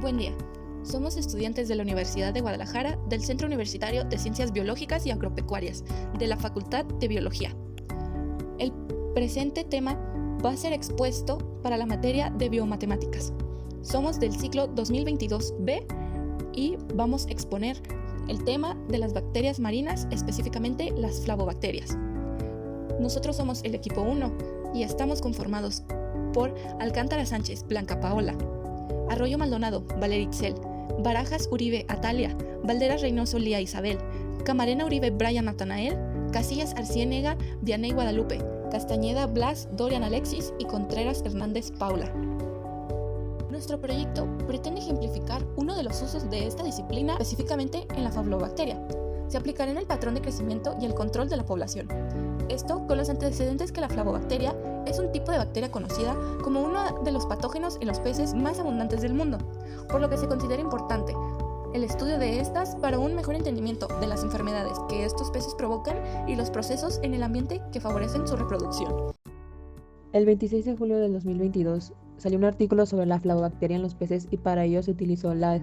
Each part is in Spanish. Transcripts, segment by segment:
Buen día. Somos estudiantes de la Universidad de Guadalajara del Centro Universitario de Ciencias Biológicas y Agropecuarias de la Facultad de Biología. El presente tema va a ser expuesto para la materia de biomatemáticas. Somos del ciclo 2022B y vamos a exponer el tema de las bacterias marinas, específicamente las flavobacterias. Nosotros somos el equipo 1 y estamos conformados por Alcántara Sánchez, Blanca Paola, Arroyo Maldonado, Valeria Itzel, Barajas Uribe, Atalia, Valderas Reynoso, Lía Isabel, Camarena Uribe, Brian Natanael, Casillas Arciénega, Vianey Guadalupe, Castañeda Blas, Dorian Alexis y Contreras Hernández Paula. Nuestro proyecto pretende ejemplificar uno de los usos de esta disciplina, específicamente en la flavobacteria. Se aplicará en el patrón de crecimiento y el control de la población. Esto con los antecedentes que la flavobacteria es un tipo de bacteria conocida como uno de los patógenos en los peces más abundantes del mundo, por lo que se considera importante el estudio de estas para un mejor entendimiento de las enfermedades que estos peces provocan y los procesos en el ambiente que favorecen su reproducción. El 26 de julio del 2022 salió un artículo sobre la flavobacteria en los peces y para ello se utilizó la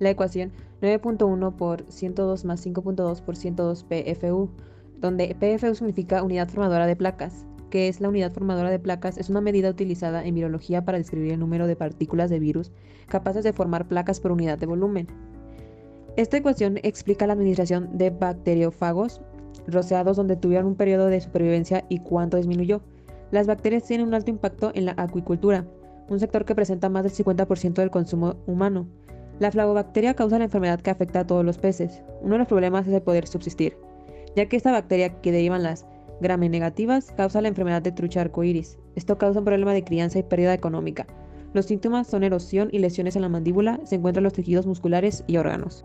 ecuación 9.1 por 102 más 5.2 por 102 PFU, donde PFU significa unidad formadora de placas. ¿Qué es la unidad formadora de placas? Es una medida utilizada en virología para describir el número de partículas de virus capaces de formar placas por unidad de volumen. Esta ecuación explica la administración de bacteriófagos roseados donde tuvieron un periodo de supervivencia y cuánto disminuyó. Las bacterias tienen un alto impacto en la acuicultura, un sector que presenta más del 50% del consumo humano. La flavobacteria causa la enfermedad que afecta a todos los peces. Uno de los problemas es el poder subsistir, ya que esta bacteria que derivan las gram-negativas causa la enfermedad de trucha arcoíris. Esto causa un problema de crianza y pérdida económica. Los síntomas son erosión y lesiones en la mandíbula, se encuentran los tejidos musculares y órganos.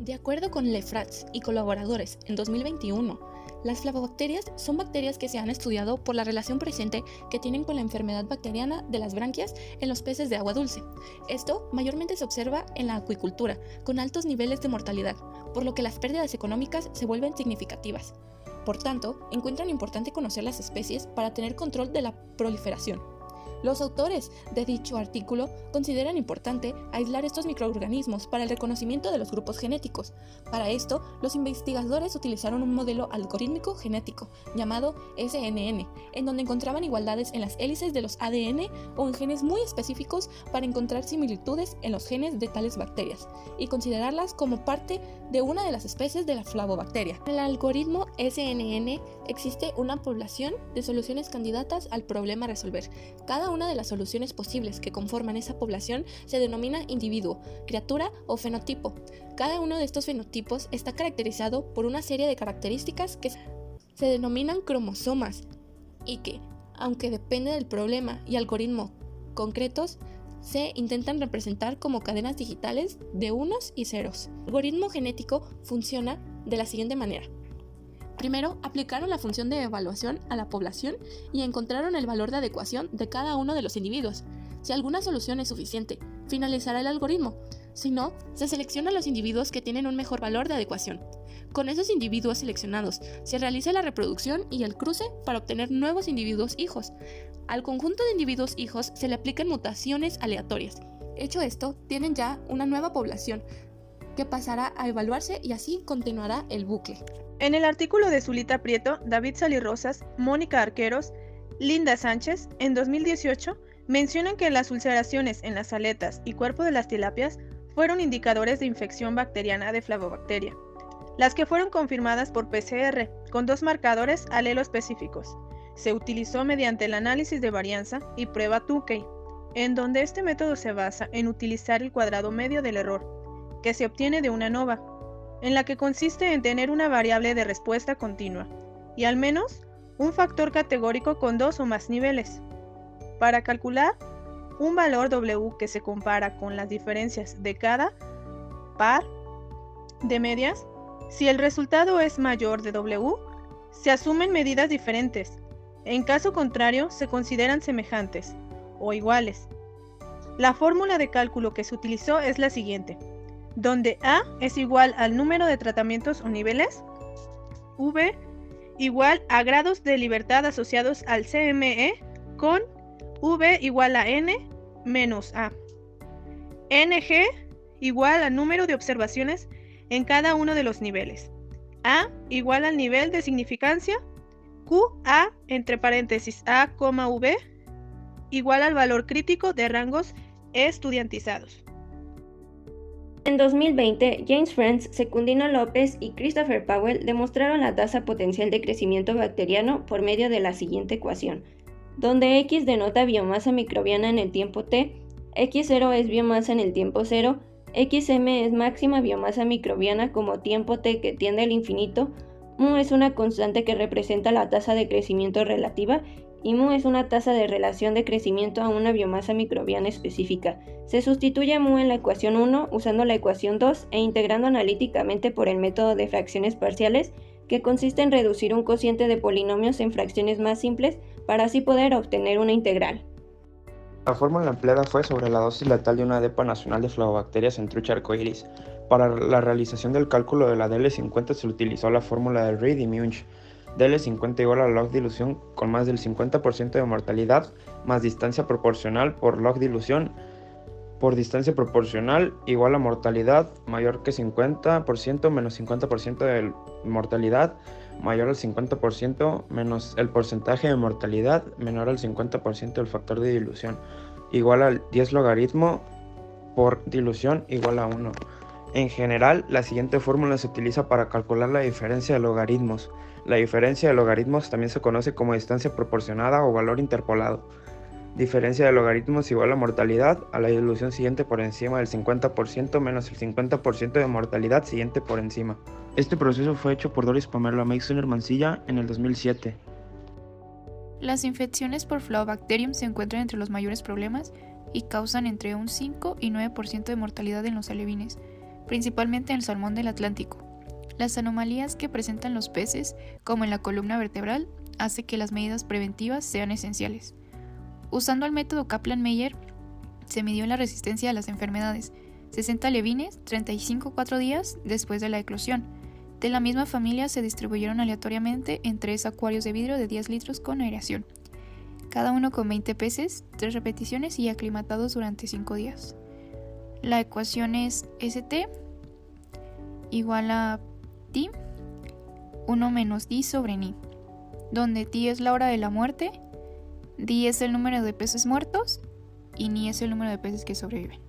De acuerdo con Lefratz y colaboradores, en 2021, las flavobacterias son bacterias que se han estudiado por la relación presente que tienen con la enfermedad bacteriana de las branquias en los peces de agua dulce. Esto mayormente se observa en la acuicultura, con altos niveles de mortalidad, por lo que las pérdidas económicas se vuelven significativas. Por tanto, encuentran importante conocer las especies para tener control de la proliferación. Los autores de dicho artículo consideran importante aislar estos microorganismos para el reconocimiento de los grupos genéticos. Para esto, los investigadores utilizaron un modelo algorítmico genético llamado SNN, en donde encontraban igualdades en las hélices de los ADN o en genes muy específicos para encontrar similitudes en los genes de tales bacterias y considerarlas como parte de una de las especies de la flavobacteria. En el algoritmo SNN existe una población de soluciones candidatas al problema a resolver. Cada una de las soluciones posibles que conforman esa población se denomina individuo, criatura o fenotipo. Cada uno de estos fenotipos está caracterizado por una serie de características que se denominan cromosomas y que, aunque depende del problema y algoritmo concretos, se intentan representar como cadenas digitales de unos y ceros. El algoritmo genético funciona de la siguiente manera. Primero, aplicaron la función de evaluación a la población y encontraron el valor de adecuación de cada uno de los individuos. Si alguna solución es suficiente, finalizará el algoritmo. Si no, se seleccionan los individuos que tienen un mejor valor de adecuación. Con esos individuos seleccionados, se realiza la reproducción y el cruce para obtener nuevos individuos hijos. Al conjunto de individuos hijos se le aplican mutaciones aleatorias. Hecho esto, tienen ya una nueva población que pasará a evaluarse y así continuará el bucle. En el artículo de Zulita Prieto, David Salirrosas, Mónica Arqueros, Linda Sánchez, en 2018, mencionan que las ulceraciones en las aletas y cuerpo de las tilapias fueron indicadores de infección bacteriana de flavobacteria, las que fueron confirmadas por PCR, con 2 marcadores alelo específicos. Se utilizó mediante el análisis de varianza y prueba Tukey, en donde este método se basa en utilizar el cuadrado medio del error, que se obtiene de una ANOVA, en la que consiste en tener una variable de respuesta continua, y al menos un factor categórico con 2 o más niveles. Para calcular un valor W que se compara con las diferencias de cada par de medias, si el resultado es mayor de W, se asumen medidas diferentes. En caso contrario, se consideran semejantes o iguales. La fórmula de cálculo que se utilizó es la siguiente, donde A es igual al número de tratamientos o niveles, V igual a grados de libertad asociados al CME con V igual a N menos A. NG igual al número de observaciones en cada uno de los niveles. A igual al nivel de significancia. QA entre paréntesis A, V igual al valor crítico de rangos estudiantizados. En 2020, James Friends, Secundino López y Christopher Powell demostraron la tasa potencial de crecimiento bacteriano por medio de la siguiente ecuación, donde X denota biomasa microbiana en el tiempo T, X0 es biomasa en el tiempo 0, XM es máxima biomasa microbiana como tiempo T que tiende al infinito, mu es una constante que representa la tasa de crecimiento relativa y mu es una tasa de relación de crecimiento a una biomasa microbiana específica. Se sustituye mu en la ecuación 1 usando la ecuación 2 e integrando analíticamente por el método de fracciones parciales, que consiste en reducir un cociente de polinomios en fracciones más simples para así poder obtener una integral. La fórmula empleada fue sobre la dosis letal de una cepa nacional de flavobacterias en trucha arcoíris. Para la realización del cálculo de la DL50 se utilizó la fórmula de Reed y Munch. DL50 igual a log dilución con más del 50% de mortalidad más distancia proporcional por log dilución por distancia proporcional igual a mortalidad mayor que 50% menos 50% de mortalidad mayor al 50% menos el porcentaje de mortalidad menor al 50% del factor de dilución igual al 10 logaritmo por dilución igual a 1. En general, la siguiente fórmula se utiliza para calcular la diferencia de logaritmos. La diferencia de logaritmos también se conoce como distancia proporcionada o valor interpolado. Diferencia de logaritmos igual a mortalidad a la dilución siguiente por encima del 50% menos el 50% de mortalidad siguiente por encima. Este proceso fue hecho por Doris Pamela Meixner Mancilla en el 2007. Las infecciones por Flavobacterium se encuentran entre los mayores problemas y causan entre un 5 y 9% de mortalidad en los alevines, principalmente en el salmón del Atlántico. Las anomalías que presentan los peces, como en la columna vertebral, hace que las medidas preventivas sean esenciales. Usando el método Kaplan-Meier, se midió la resistencia a las enfermedades, 60 alevines, 35-4 días después de la eclosión. De la misma familia se distribuyeron aleatoriamente en 3 acuarios de vidrio de 10 litros con aireación, cada uno con 20 peces, 3 repeticiones y aclimatados durante 5 días. La ecuación es St igual a T, 1 menos D sobre Ni, donde T es la hora de la muerte, D es el número de peces muertos y Ni es el número de peces que sobreviven.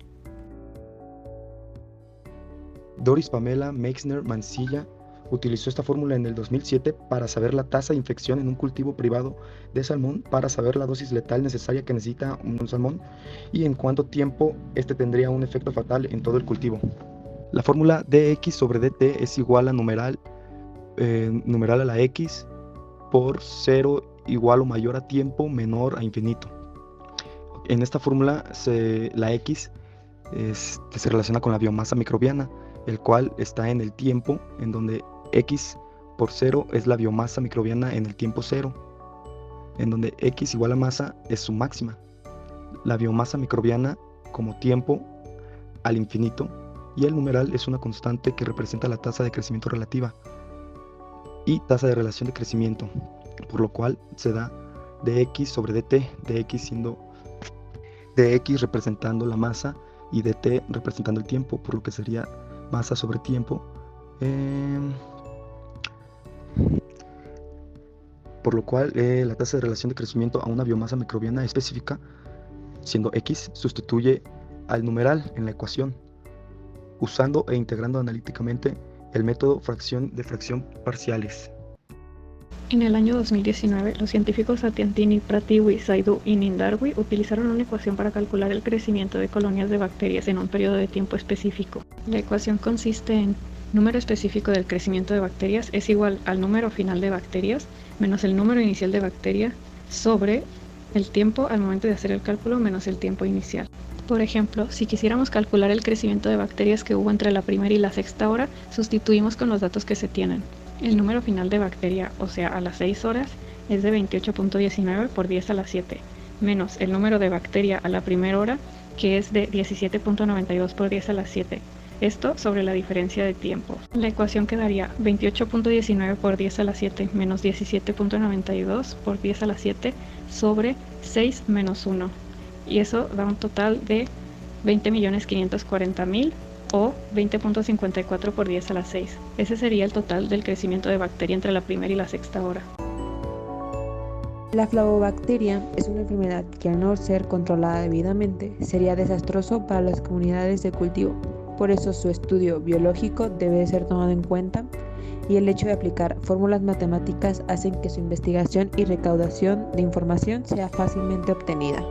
Doris Pamela Meixner Mancilla utilizó esta fórmula en el 2007 para saber la tasa de infección en un cultivo privado de salmón, para saber la dosis letal necesaria que necesita un salmón y en cuánto tiempo este tendría un efecto fatal en todo el cultivo. La fórmula dx sobre dt es igual a numeral a la x por 0 igual o mayor a tiempo menor a infinito. En esta fórmula la x se relaciona con la biomasa microbiana, el cual está en el tiempo, en donde x por 0 es la biomasa microbiana en el tiempo 0, en donde x igual a masa es su máxima. La biomasa microbiana como tiempo al infinito, y el numeral es una constante que representa la tasa de crecimiento relativa y tasa de relación de crecimiento, por lo cual se da dx sobre dt, dx siendo dx representando la masa y dt representando el tiempo, por lo que sería masa sobre tiempo, por lo cual la tasa de relación de crecimiento a una biomasa microbiana específica, siendo x, sustituye al numeral en la ecuación, usando e integrando analíticamente el método fracción parciales. En el año 2019, los científicos Atiantini, Pratiwi, Saidu y Nindarwi utilizaron una ecuación para calcular el crecimiento de colonias de bacterias en un periodo de tiempo específico. La ecuación consiste en número específico del crecimiento de bacterias es igual al número final de bacterias menos el número inicial de bacterias sobre el tiempo al momento de hacer el cálculo menos el tiempo inicial. Por ejemplo, si quisiéramos calcular el crecimiento de bacterias que hubo entre la primera y la sexta hora, sustituimos con los datos que se tienen. El número final de bacteria, o sea, a las 6 horas, es de 28.19 por 10 a la 7, menos el número de bacteria a la primera hora, que es de 17.92 por 10 a la 7. Esto sobre la diferencia de tiempo. La ecuación quedaría 28.19 por 10 a la 7 menos 17.92 por 10 a la 7 sobre 6 menos 1. Y eso da un total de 20.540.000 o 20.54 por 10 a la 6. Ese sería el total del crecimiento de bacteria entre la primera y la sexta hora. La flavobacteria es una enfermedad que al no ser controlada debidamente sería desastroso para las comunidades de cultivo. Por eso su estudio biológico debe ser tomado en cuenta y el hecho de aplicar fórmulas matemáticas hacen que su investigación y recaudación de información sea fácilmente obtenida.